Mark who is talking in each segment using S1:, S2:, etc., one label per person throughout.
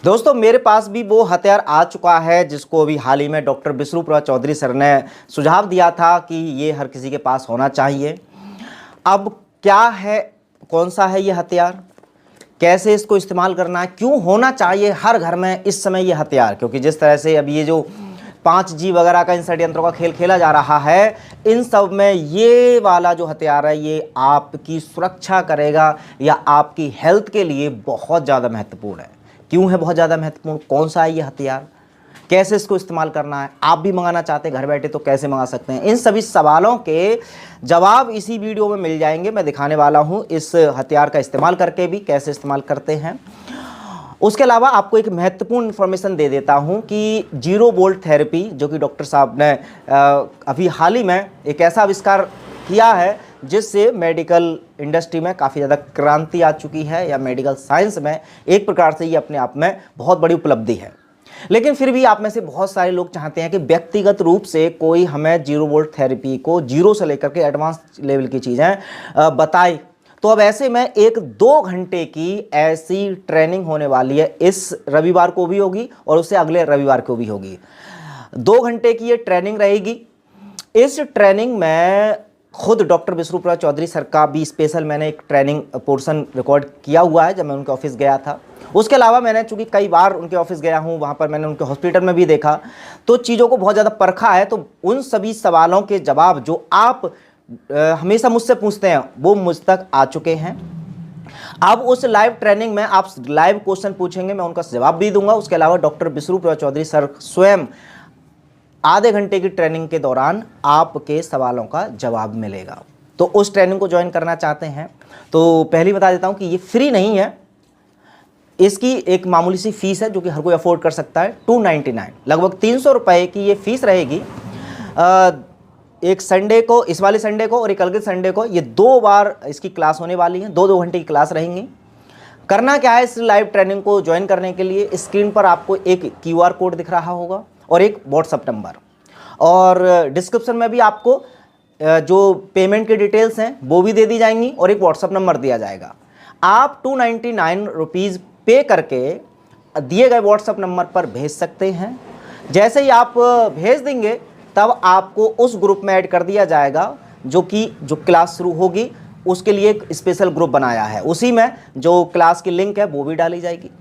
S1: दोस्तों मेरे पास भी वो हथियार आ चुका है जिसको अभी हाल ही में डॉक्टर बिसरूपुरा चौधरी सर ने सुझाव दिया था कि ये हर किसी के पास होना चाहिए। अब क्या है, कौन सा है ये हथियार, कैसे इसको इस्तेमाल करना है, क्यों होना चाहिए हर घर में इस समय ये हथियार, क्योंकि जिस तरह से अब ये जो 5G वगैरह का इन षड्यंत्रों का खेल खेला जा रहा है, इन सब में ये वाला जो हथियार है ये आपकी सुरक्षा करेगा या आपकी हेल्थ के लिए बहुत ज़्यादा महत्वपूर्ण है। क्यों है बहुत ज़्यादा महत्वपूर्ण, कौन सा है ये हथियार, कैसे इसको इस्तेमाल करना है, आप भी मंगाना चाहते हैं घर बैठे तो कैसे मंगा सकते हैं, इन सभी सवालों के जवाब इसी वीडियो में मिल जाएंगे। मैं दिखाने वाला हूं इस हथियार का इस्तेमाल करके भी कैसे इस्तेमाल करते हैं। उसके अलावा आपको एक महत्वपूर्ण इन्फॉर्मेशन दे देता हूं कि जीरो वोल्ट थेरेपी, जो कि डॉक्टर साहब ने अभी हाल ही में एक ऐसा आविष्कार किया है जिससे मेडिकल इंडस्ट्री में काफ़ी ज़्यादा क्रांति आ चुकी है, या मेडिकल साइंस में एक प्रकार से ये अपने आप में बहुत बड़ी उपलब्धि है। लेकिन फिर भी आप में से बहुत सारे लोग चाहते हैं कि व्यक्तिगत रूप से कोई हमें जीरो वोल्ट थेरेपी को जीरो से लेकर के एडवांस लेवल की चीज़ें बताए। तो अब ऐसे में 1-2 घंटे की ऐसी ट्रेनिंग होने वाली है, इस रविवार को भी होगी और उससे अगले रविवार को भी होगी। 2 घंटे की ये ट्रेनिंग रहेगी। इस ट्रेनिंग में खुद डॉक्टर बिसरूपुरा चौधरी सर का भी स्पेशल मैंने एक ट्रेनिंग पोर्शन रिकॉर्ड किया हुआ है जब मैं उनके ऑफिस गया था। उसके अलावा मैंने चूँकि कई बार उनके ऑफिस गया हूँ, वहाँ पर मैंने उनके हॉस्पिटल में भी देखा, तो चीज़ों को बहुत ज़्यादा परखा है। तो उन सभी सवालों के जवाब जो आप हमेशा मुझसे पूछते हैं वो मुझ तक आ चुके हैं। अब उस लाइव ट्रेनिंग में आप लाइव क्वेश्चन पूछेंगे, मैं उनका जवाब भी दूंगा। उसके अलावा डॉक्टर बिसरूपुरा चौधरी सर स्वयं आधे घंटे की ट्रेनिंग के दौरान आपके सवालों का जवाब मिलेगा। तो उस ट्रेनिंग को ज्वाइन करना चाहते हैं तो पहले बता देता हूं कि ये फ्री नहीं है, इसकी एक मामूली सी फीस है जो कि हर कोई अफोर्ड कर सकता है। 299 लगभग 300 रुपये की ये फीस रहेगी। एक संडे को, इस वाले संडे को और एक अलग संडे को, ये 2 बार इसकी क्लास होने वाली है। 2-2 घंटे की क्लास रहेंगी। करना क्या है, इस लाइव ट्रेनिंग को ज्वाइन करने के लिए स्क्रीन पर आपको एक QR कोड दिख रहा होगा और एक व्हाट्सएप नंबर, और डिस्क्रिप्शन में भी आपको जो पेमेंट की डिटेल्स हैं वो भी दे दी जाएंगी और एक व्हाट्सएप नंबर दिया जाएगा। आप 299 रुपीज़ पे करके दिए गए व्हाट्सएप नंबर पर भेज सकते हैं। जैसे ही आप भेज देंगे तब आपको उस ग्रुप में ऐड कर दिया जाएगा, जो क्लास शुरू होगी उसके लिए एक स्पेशल ग्रुप बनाया है। उसी में जो क्लास की लिंक है वो भी डाली जाएगी।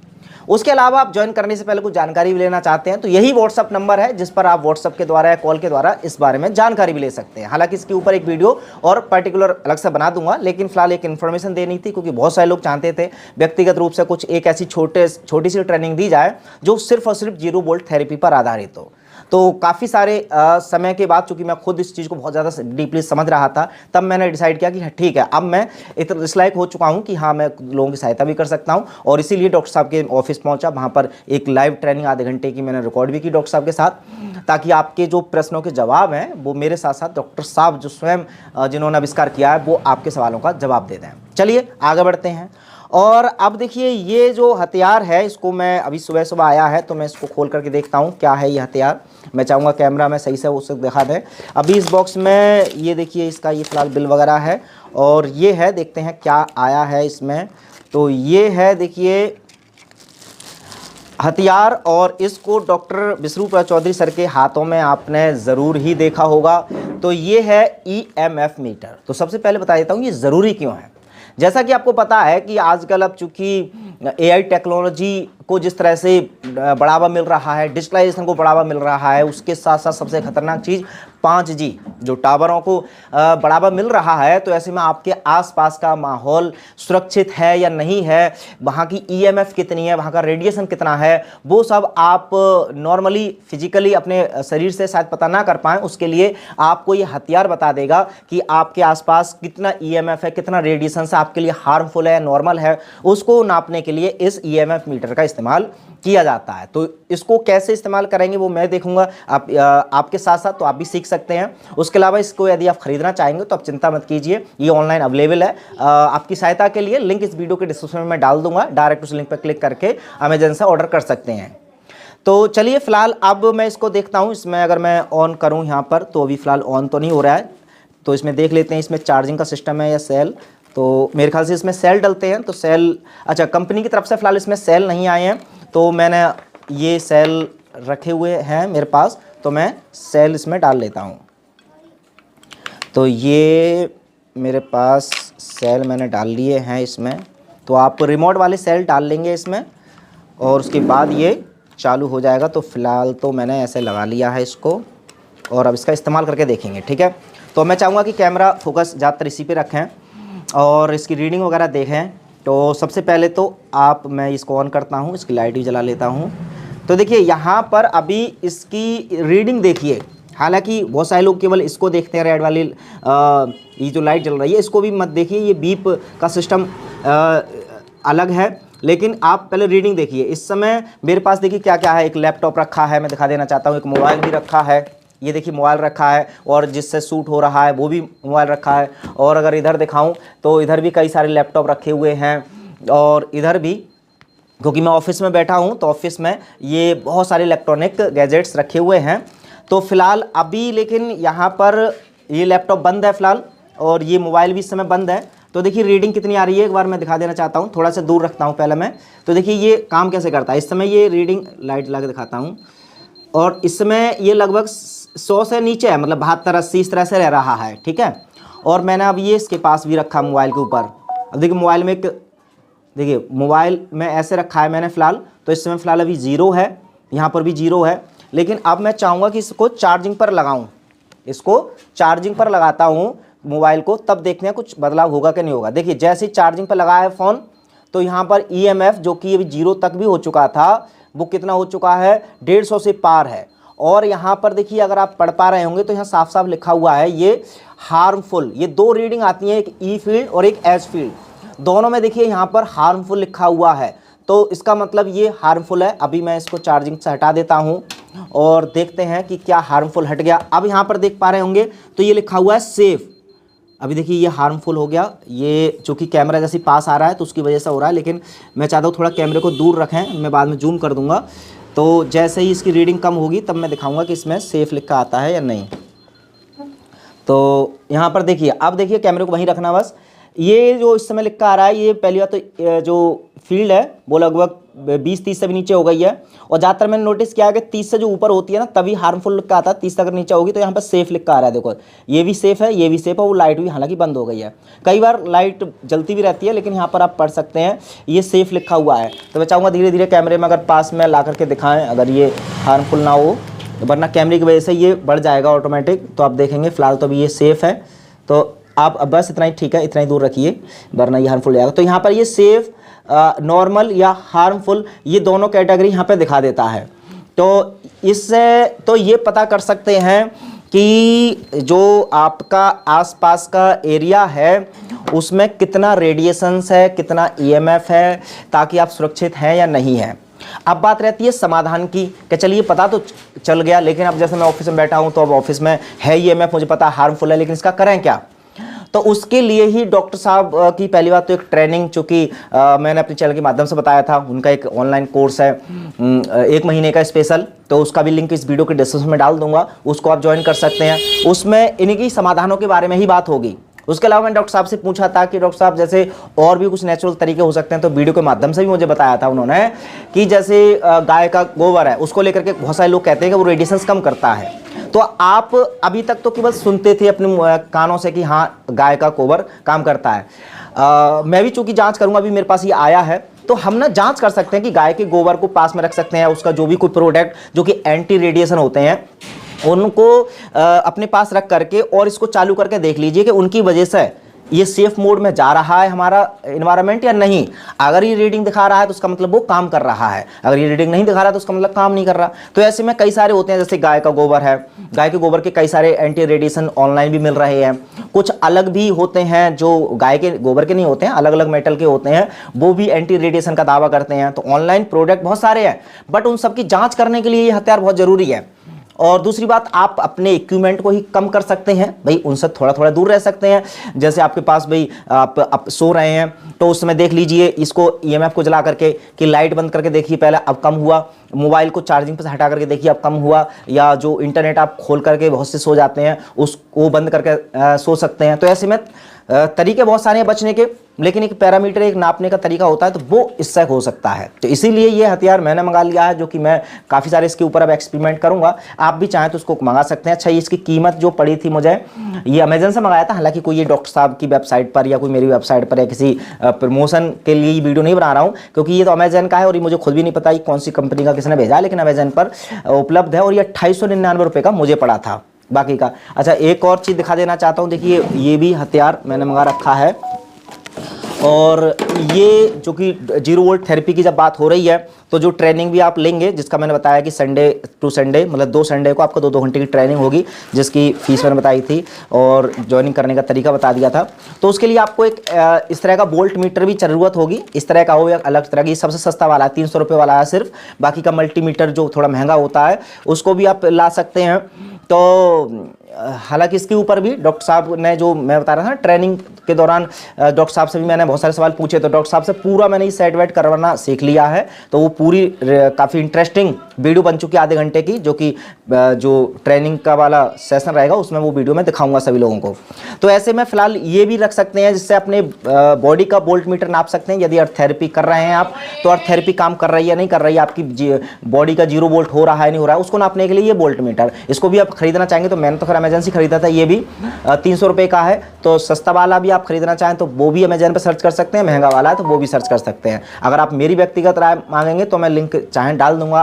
S1: उसके अलावा आप ज्वाइन करने से पहले कुछ जानकारी भी लेना चाहते हैं तो यही व्हाट्सअप नंबर है जिस पर आप व्हाट्सअप के द्वारा या कॉल के द्वारा इस बारे में जानकारी भी ले सकते हैं। हालांकि इसके ऊपर एक वीडियो और पर्टिकुलर अलग से बना दूंगा, लेकिन फिलहाल एक इन्फॉर्मेशन देनी थी क्योंकि बहुत सारे लोग चाहते थे व्यक्तिगत रूप से कुछ एक ऐसी छोटी सी ट्रेनिंग दी जाए जो सिर्फ और सिर्फ जीरो वोल्ट थेरेपी पर आधारित हो। तो काफ़ी सारे समय के बाद, चूंकि मैं खुद इस चीज़ को बहुत ज़्यादा डीपली समझ रहा था, तब मैंने डिसाइड किया कि ठीक है, अब मैं इतना इस लायक हो चुका हूं कि हाँ मैं लोगों की सहायता भी कर सकता हूं। और इसीलिए डॉक्टर साहब के ऑफिस पहुंचा, वहां पर एक लाइव ट्रेनिंग आधे घंटे की मैंने रिकॉर्ड भी की डॉक्टर साहब के साथ, ताकि आपके जो प्रश्नों के जवाब हैं वो मेरे साथ साथ डॉक्टर साहब जो स्वयं जिन्होंने आविष्कार किया है वो आपके सवालों का जवाब दे दें। चलिए आगे बढ़ते हैं। और अब देखिए, ये जो हथियार है इसको मैं अभी सुबह आया है तो मैं इसको खोल करके देखता हूँ क्या है ये हथियार। मैं चाहूँगा कैमरा में सही से उसे दिखा दें। अभी इस बॉक्स में ये देखिए, इसका ये फिलहाल बिल वगैरह है और ये है, देखते हैं क्या आया है इसमें। तो ये है देखिए हथियार, और इसको डॉक्टर बिसरूपुरा चौधरी सर के हाथों में आपने ज़रूर ही देखा होगा। तो ये है EMF मीटर। तो सबसे पहले बता देता हूँ ये ज़रूरी क्यों है। जैसा कि आपको पता है कि आजकल अब चूँकि AI टेक्नोलॉजी को जिस तरह से बढ़ावा मिल रहा है, डिजिटलाइजेशन को बढ़ावा मिल रहा है, उसके साथ साथ सबसे खतरनाक चीज़ 5G जो टावरों को बढ़ावा मिल रहा है। तो ऐसे में आपके आसपास का माहौल सुरक्षित है या नहीं है, वहाँ की EMF कितनी है, वहाँ का रेडिएशन कितना है, वो सब आप नॉर्मली फिजिकली अपने शरीर से शायद पता ना कर पाएँ। उसके लिए आपको ये हथियार बता देगा कि आपके आसपास कितना EMF है, कितना रेडिएशन से आपके लिए हार्मफुल है, नॉर्मल है, उसको नापने के लिए इस EMF मीटर का इस्तेमाल किया जाता है। तो इसको कैसे इस्तेमाल करेंगे वो मैं देखूंगा आपके साथ साथ, तो आप भी सीख सकते हैं। उसके अलावा इसको यदि आप खरीदना चाहेंगे तो आप चिंता मत कीजिए, ये ऑनलाइन अवेलेबल है। आपकी सहायता के लिए लिंक इस वीडियो के डिस्क्रिप्शन में मैं डाल दूंगा, डायरेक्ट उस लिंक पर क्लिक करके अमेजन से ऑर्डर कर सकते हैं। तो चलिए फिलहाल अब मैं इसको देखता हूँ। इसमें अगर मैं ऑन करूँ यहाँ पर तो अभी फ़िलहाल ऑन तो नहीं हो रहा है, तो इसमें देख लेते हैं इसमें चार्जिंग का सिस्टम है या सेल। तो मेरे ख्याल से इसमें सेल डलते हैं, तो सेल, अच्छा कंपनी की तरफ से फ़िलहाल इसमें सेल नहीं आए हैं। तो मैंने ये सेल रखे हुए हैं मेरे पास, तो मैं सेल इसमें डाल लेता हूँ। तो ये मेरे पास सेल मैंने डाल लिए हैं इसमें। तो आप रिमोट वाले सेल डाल लेंगे इसमें और उसके बाद ये चालू हो जाएगा। तो फ़िलहाल तो मैंने ऐसे लगा लिया है इसको और अब इसका इस्तेमाल करके देखेंगे, ठीक है। तो मैं चाहूँगा कि कैमरा फोकस ज़्यादातर इसी पे रखें और इसकी रीडिंग वगैरह देखें। तो सबसे पहले तो मैं इसको ऑन करता हूँ, इसकी लाइट भी जला लेता हूँ। तो देखिए यहाँ पर अभी इसकी रीडिंग देखिए, हालांकि बहुत सारे लोग केवल इसको देखते हैं, रेड वाली ये जो लाइट जल रही है इसको भी मत देखिए, ये बीप का सिस्टम अलग है। लेकिन आप पहले रीडिंग देखिए। इस समय मेरे पास देखिए क्या क्या है, एक लैपटॉप रखा है, मैं दिखा देना चाहता हूँ, एक मोबाइल भी रखा है, ये देखिए मोबाइल रखा है और जिससे शूट हो रहा है वो भी मोबाइल रखा है। और अगर इधर दिखाऊं तो इधर भी कई सारे लैपटॉप रखे हुए हैं और इधर भी, क्योंकि मैं ऑफिस में बैठा हूं तो ऑफिस में ये बहुत सारे इलेक्ट्रॉनिक गैजेट्स रखे हुए हैं। तो फिलहाल अभी लेकिन यहाँ पर ये लैपटॉप बंद है फ़िलहाल और ये मोबाइल भी इस समय बंद है। तो देखिए रीडिंग कितनी आ रही है एक बार मैं दिखा देना चाहता हूँ, थोड़ा सा दूर रखता हूँ पहले मैं। तो देखिए ये काम कैसे करता है। इस समय ये रीडिंग लाइट लगा के दिखाता हूँ और इस समय ये लगभग 100 से नीचे है, मतलब 72, 80 इस तरह से रह रहा है, ठीक है। और मैंने अब ये इसके पास भी रखा मोबाइल के ऊपर। अब देखिए मोबाइल में देखिए मोबाइल में ऐसे रखा है मैंने फ़िलहाल। तो इस समय फ़िलहाल अभी 0 है, यहाँ पर भी 0 है। लेकिन अब मैं चाहूँगा कि इसको चार्जिंग पर लगाऊँ, इसको चार्जिंग पर लगाता हूँ मोबाइल को, तब देखते हैं कुछ बदलाव होगा कि नहीं होगा। देखिए जैसे ही चार्जिंग पर लगाया है फ़ोन तो यहाँ पर EMF जो कि अभी 0 तक भी हो चुका था, वो कितना हो चुका है, 150 से पार है। और यहाँ पर देखिए अगर आप पढ़ पा रहे होंगे तो यहाँ साफ साफ लिखा हुआ है ये हार्मफुल। ये 2 रीडिंग आती हैं, एक E फील्ड और एक H फील्ड, दोनों में देखिए यहाँ पर हार्मफुल लिखा हुआ है। तो इसका मतलब ये हार्मफुल है। अभी मैं इसको चार्जिंग से हटा देता हूँ और देखते हैं कि क्या हार्मफुल हट गया। अब यहाँ पर देख पा रहे होंगे तो ये लिखा हुआ है सेफ़। अभी देखिए ये हार्मफुल हो गया, ये चूँकि कैमरा जैसे पास आ रहा है तो उसकी वजह से हो रहा है। लेकिन मैं चाहता हूँ थोड़ा कैमरे को दूर रखें, मैं बाद में जूम कर दूँगा। तो जैसे ही इसकी रीडिंग कम होगी तब मैं दिखाऊँगा कि इसमें सेफ़ लिखा आता है या नहीं। तो यहाँ पर देखिए, अब देखिए कैमरे को वहीं रखना बस। ये जो इस समय लिखा आ रहा है, ये पहली बात तो जो फील्ड है वो लगभग 20-30 से भी नीचे हो गई है। और ज़्यादातर मैंने नोटिस किया है कि 30 से जो ऊपर होती है ना तभी हार्मफुल लिखा आता है, 30 तक नीचे होगी तो यहाँ पर सेफ़ लिखा आ रहा है। देखो ये भी सेफ़ है, ये भी सेफ़ है, वो लाइट भी हालांकि बंद हो गई है। कई बार लाइट जलती भी रहती है लेकिन यहाँ पर आप पढ़ सकते हैं ये सेफ़ लिखा हुआ है। तो मैं चाहूँगा धीरे धीरे कैमरे में अगर पास में ला करके दिखाएँ, अगर ये हार्मफुल ना हो, वरना कैमरे की वजह से ये बढ़ जाएगा ऑटोमेटिक। तो आप देखेंगे फ़िलहाल तो अभी ये सेफ़ है। तो आप अब बस इतना ही ठीक है, इतना ही दूर रखिए वरना ये हार्मफुल जाएगा। तो यहाँ पर ये सेफ़, नॉर्मल या हार्मफुल, ये दोनों कैटेगरी यहाँ पे दिखा देता है। तो इससे तो ये पता कर सकते हैं कि जो आपका आसपास का एरिया है उसमें कितना रेडिएशंस है, कितना EMF है, ताकि आप सुरक्षित हैं या नहीं हैं। अब बात रहती है समाधान की कि चलिए पता तो चल गया, लेकिन अब जैसे मैं ऑफिस में बैठा हूँ तो अब ऑफिस में है EMF, मुझे पता हार्मफुल है, लेकिन इसका करें क्या। तो उसके लिए ही डॉक्टर साहब की पहली बात तो एक ट्रेनिंग, चूँकि मैंने अपने चैनल के माध्यम से बताया था, उनका एक ऑनलाइन कोर्स है 1 महीने का स्पेशल, तो उसका भी लिंक इस वीडियो के डिस्क्रिप्शन में डाल दूंगा, उसको आप ज्वाइन कर सकते हैं। उसमें इन्हीं समाधानों के बारे में ही बात होगी। उसके अलावा मैंने डॉक्टर साहब से पूछा था कि डॉक्टर साहब जैसे और भी कुछ नेचुरल तरीके हो सकते हैं, तो वीडियो के माध्यम से भी मुझे बताया था उन्होंने कि जैसे गाय का गोबर है उसको लेकर के बहुत सारे लोग कहते हैं कि वो रेडिएशंस कम करता है। तो आप अभी तक तो केवल सुनते थे अपने कानों से कि हाँ गाय का गोबर काम करता है। मैं भी चूंकि जांच करूंगा, अभी मेरे पास ये आया है, तो हम ना जांच कर सकते हैं कि गाय के गोबर को पास में रख सकते हैं, उसका जो भी कोई प्रोडक्ट जो कि एंटी रेडिएशन होते हैं उनको अपने पास रख करके और इसको चालू करके देख लीजिए कि उनकी वजह से ये सेफ मोड में जा रहा है हमारा इन्वायरमेंट या नहीं। अगर ये रीडिंग दिखा रहा है तो उसका मतलब वो काम कर रहा है, अगर ये रीडिंग नहीं दिखा रहा है तो उसका मतलब काम नहीं कर रहा। तो ऐसे में कई सारे होते हैं, जैसे गाय का गोबर है, गाय के गोबर के कई सारे एंटी रेडिएशन ऑनलाइन भी मिल रहे हैं। कुछ अलग भी होते हैं जो गाय के गोबर के नहीं होते हैं, अलग अलग मेटल के होते हैं, वो भी एंटी रेडिएशन का दावा करते हैं। तो ऑनलाइन प्रोडक्ट बहुत सारे हैं, बट उन सबकी जाँच करने के लिए ये हथियार बहुत ज़रूरी है। और दूसरी बात, आप अपने इक्विपमेंट को ही कम कर सकते हैं भाई, उनसे थोड़ा थोड़ा दूर रह सकते हैं। जैसे आपके पास भाई आप सो रहे हैं तो उस समय देख लीजिए इसको EMF को जला करके कि लाइट बंद करके देखिए पहले, अब कम हुआ। मोबाइल को चार्जिंग पर से हटा करके देखिए अब कम हुआ। या जो इंटरनेट आप खोल करके बहुत से सो जाते हैं उसको बंद करके सो सकते हैं। तो ऐसे में तरीके बहुत सारे हैं बचने के। लेकिन एक पैरामीटर, एक नापने का तरीका होता है, तो वो इससे हो सकता है। तो इसीलिए ये हथियार मैंने मंगा लिया है, जो कि मैं काफ़ी सारे इसके ऊपर अब एक्सपेरिमेंट करूंगा। आप भी चाहें तो उसको मंगा सकते हैं। अच्छा, ये इसकी कीमत जो पड़ी थी मुझे, ये अमेजन से मंगाया था, हालांकि कोई ये डॉक्टर साहब की वेबसाइट पर या कोई मेरी वेबसाइट पर या किसी प्रमोशन के लिए वीडियो नहीं बना रहा हूँ, क्योंकि ये तो अमेजन का है और ये मुझे खुद भी नहीं पता कौन सी कंपनी का किसने भेजा है, लेकिन अमेजन पर उपलब्ध है और ये 2899 रुपये का मुझे पड़ा था बाकी का। अच्छा, एक और चीज़ दिखा देना चाहता हूँ, देखिए ये भी हथियार मैंने मंगा रखा है। और ये जो कि 0 वोल्ट थेरेपी की जब बात हो रही है, तो जो ट्रेनिंग भी आप लेंगे, जिसका मैंने बताया कि संडे टू संडे, मतलब 2 संडे को आपको 2-2 घंटे की ट्रेनिंग होगी, जिसकी फीस मैंने बताई थी और ज्वाइनिंग करने का तरीका बता दिया था। तो उसके लिए आपको एक इस तरह का बोल्ट मीटर भी ज़रूरत होगी। इस तरह का हो या अलग तरह की, सबसे सस्ता वाला है 300 रुपये वाला है सिर्फ। बाकी का मल्टीमीटर जो थोड़ा महंगा होता है उसको भी आप ला सकते हैं। तो हालांकि इसके ऊपर भी डॉक्टर साहब ने, जो मैं बता रहा था ट्रेनिंग के दौरान, डॉक्टर साहब से भी मैंने बहुत सारे सवाल पूछे, तो डॉक्टर साहब से पूरा मैंने ये सेट वेट करवाना सीख लिया है। तो वो पूरी काफ़ी इंटरेस्टिंग वीडियो बन चुकी है आधे घंटे की, जो कि जो ट्रेनिंग का वाला सेशन रहेगा उसमें वो वीडियो मैं दिखाऊंगा सभी लोगों को। तो ऐसे में फिलहाल ये भी रख सकते हैं, जिससे अपने बॉडी का बोल्ट मीटर नाप सकते हैं। यदि अर्थ थेरेपी कर रहे हैं आप, तो अर्थ थेरेपी काम कर रही है नहीं कर रही है, आपकी बॉडी का 0 वोल्ट हो रहा है नहीं हो रहा है, उसको नापने के लिए ये बोल्ट मीटर। इसको भी आप खरीदना चाहेंगे तो मैंने तो फिर अमेजन से खरीदा था, ये भी 300 रुपये का है। तो सस्ता वाला भी आप खरीदना चाहें तो वो भी अमेजन पर सर्च कर सकते हैं, महंगा वाला है तो वो भी सर्च कर सकते हैं। अगर आप मेरी व्यक्तिगत राय मांगेंगे तो मैं लिंक चाहें डाल दूंगा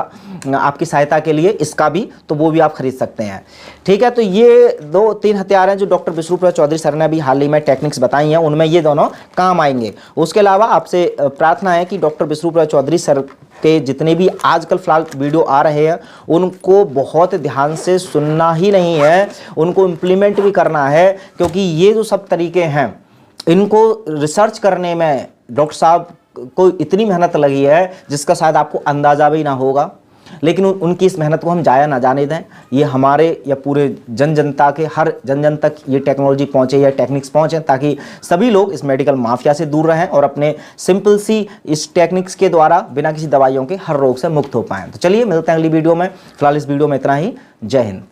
S1: आपकी सहायता के लिए इसका भी, तो वो भी आप खरीद सकते हैं। ठीक है, तो ये 2-3 हथियार हैं जो डॉक्टर विष्णुप्रिया चौधरी सर ने अभी हाल ही में टेक्निक्स बताई हैं, उनमें ये दोनों काम आएंगे। उसके अलावा आपसे प्रार्थना है कि डॉक्टर विष्णुप्रिया चौधरी सर के जितने भी आजकल फिलहाल वीडियो आ रहे हैं उनको बहुत ध्यान से सुनना ही नहीं है, उनको इम्प्लीमेंट भी करना है। क्योंकि ये जो सब तरीके हैं इनको रिसर्च करने में डॉक्टर साहब को इतनी मेहनत लगी है जिसका शायद आपको अंदाज़ा भी ना होगा। लेकिन उनकी इस मेहनत को हम जाया ना जाने दें। ये हमारे या पूरे जनता के, हर जन तक ये टेक्नोलॉजी पहुँचे या टेक्निक्स पहुँचे, ताकि सभी लोग इस मेडिकल माफिया से दूर रहें और अपने सिंपल सी इस टेक्निक्स के द्वारा बिना किसी दवाइयों के हर रोग से मुक्त हो पाएँ। तो चलिए मिलते हैं अगली वीडियो में। फिलहाल इस वीडियो में इतना ही। जय हिंद।